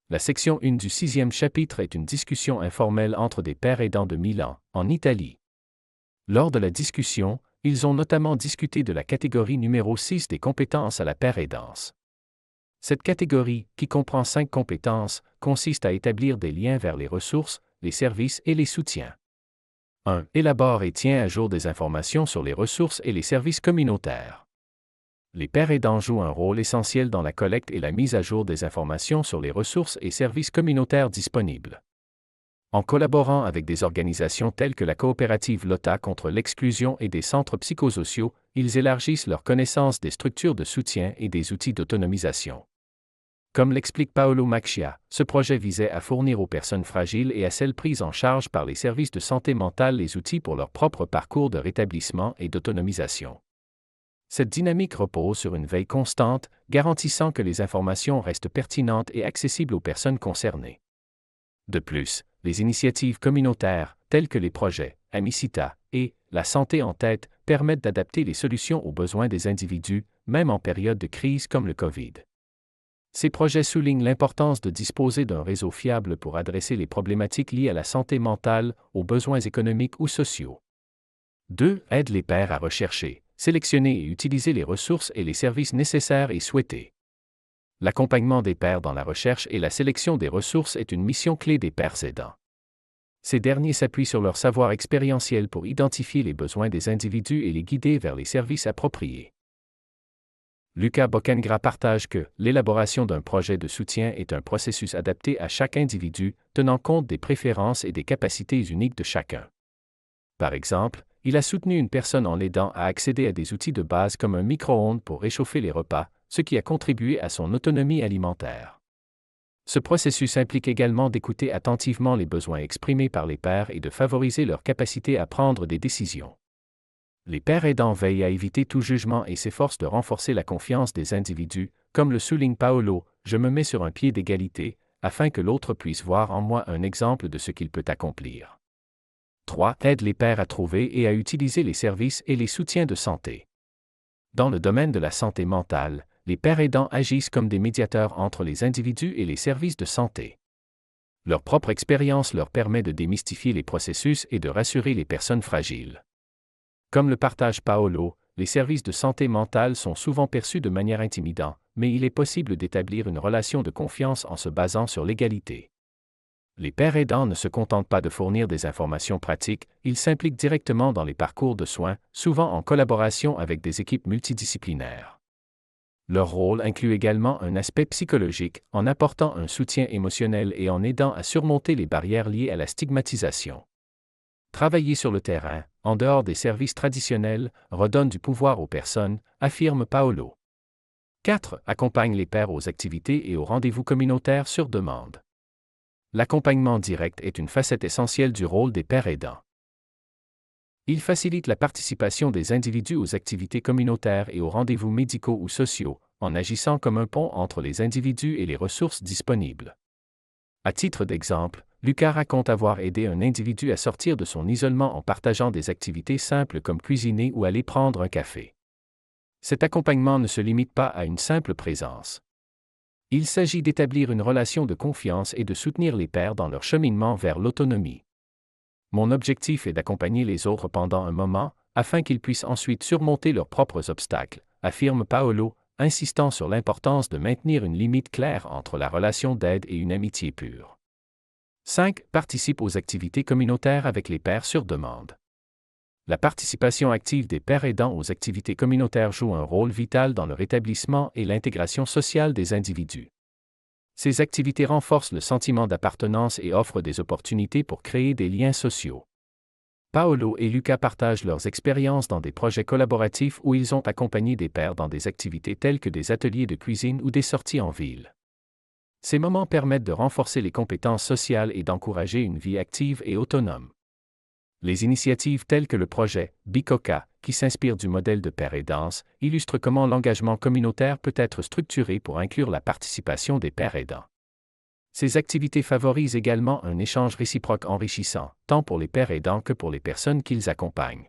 La section 1 du 6e chapitre est une discussion informelle entre des pères aidants de Milan, en Italie. Lors de la discussion, ils ont notamment discuté de la catégorie numéro 6 des compétences à la père aidance. Cette catégorie, qui comprend 5 compétences, consiste à établir des liens vers les ressources, les services et les soutiens. 1. Élabore et tient à jour des informations sur les ressources et les services communautaires. Les pères aidants jouent un rôle essentiel dans la collecte et la mise à jour des informations sur les ressources et services communautaires disponibles. En collaborant avec des organisations telles que la coopérative Lotta contre l'exclusion et des centres psychosociaux, ils élargissent leur connaissance des structures de soutien et des outils d'autonomisation. Comme l'explique Paolo Macchia, ce projet visait à fournir aux personnes fragiles et à celles prises en charge par les services de santé mentale les outils pour leur propre parcours de rétablissement et d'autonomisation. Cette dynamique repose sur une veille constante, garantissant que les informations restent pertinentes et accessibles aux personnes concernées. De plus, les initiatives communautaires, telles que les projets Amicita et La santé en tête, permettent d'adapter les solutions aux besoins des individus, même en période de crise comme le Covid. Ces projets soulignent l'importance de disposer d'un réseau fiable pour adresser les problématiques liées à la santé mentale, aux besoins économiques ou sociaux. 2. Aide les pairs à rechercher, sélectionner et utiliser les ressources et les services nécessaires et souhaités. L'accompagnement des pairs dans la recherche et la sélection des ressources est une mission clé des pairs aidants. Ces derniers s'appuient sur leur savoir expérientiel pour identifier les besoins des individus et les guider vers les services appropriés. Luca Boccanegra partage que l'élaboration d'un projet de soutien est un processus adapté à chaque individu, tenant compte des préférences et des capacités uniques de chacun. Par exemple, il a soutenu une personne en l'aidant à accéder à des outils de base comme un micro-ondes pour réchauffer les repas, ce qui a contribué à son autonomie alimentaire. Ce processus implique également d'écouter attentivement les besoins exprimés par les pairs et de favoriser leur capacité à prendre des décisions. Les pairs aidants veillent à éviter tout jugement et s'efforcent de renforcer la confiance des individus, comme le souligne Paolo, je me mets sur un pied d'égalité, afin que l'autre puisse voir en moi un exemple de ce qu'il peut accomplir. 3. Aide les pairs à trouver et à utiliser les services et les soutiens de santé. Dans le domaine de la santé mentale, les pairs aidants agissent comme des médiateurs entre les individus et les services de santé. Leur propre expérience leur permet de démystifier les processus et de rassurer les personnes fragiles. Comme le partage Paolo, les services de santé mentale sont souvent perçus de manière intimidante, mais il est possible d'établir une relation de confiance en se basant sur l'égalité. Les pairs aidants ne se contentent pas de fournir des informations pratiques, ils s'impliquent directement dans les parcours de soins, souvent en collaboration avec des équipes multidisciplinaires. Leur rôle inclut également un aspect psychologique, en apportant un soutien émotionnel et en aidant à surmonter les barrières liées à la stigmatisation. Travailler sur le terrain, en dehors des services traditionnels, redonne du pouvoir aux personnes, affirme Paolo. 4. Accompagne les pairs aux activités et aux rendez-vous communautaires sur demande. L'accompagnement direct est une facette essentielle du rôle des pairs aidants. Il facilite la participation des individus aux activités communautaires et aux rendez-vous médicaux ou sociaux, en agissant comme un pont entre les individus et les ressources disponibles. À titre d'exemple, Luca raconte avoir aidé un individu à sortir de son isolement en partageant des activités simples comme cuisiner ou aller prendre un café. Cet accompagnement ne se limite pas à une simple présence. Il s'agit d'établir une relation de confiance et de soutenir les pairs dans leur cheminement vers l'autonomie. Mon objectif est d'accompagner les autres pendant un moment, afin qu'ils puissent ensuite surmonter leurs propres obstacles, affirme Paolo, insistant sur l'importance de maintenir une limite claire entre la relation d'aide et une amitié pure. 5. Participe aux activités communautaires avec les pairs sur demande. La participation active des pairs aidants aux activités communautaires joue un rôle vital dans le rétablissement et l'intégration sociale des individus. Ces activités renforcent le sentiment d'appartenance et offrent des opportunités pour créer des liens sociaux. Paolo et Luca partagent leurs expériences dans des projets collaboratifs où ils ont accompagné des pairs dans des activités telles que des ateliers de cuisine ou des sorties en ville. Ces moments permettent de renforcer les compétences sociales et d'encourager une vie active et autonome. Les initiatives telles que le projet Bicoca, qui s'inspire du modèle de pairs aidants, illustrent comment l'engagement communautaire peut être structuré pour inclure la participation des pairs aidants. Ces activités favorisent également un échange réciproque enrichissant, tant pour les pairs aidants que pour les personnes qu'ils accompagnent.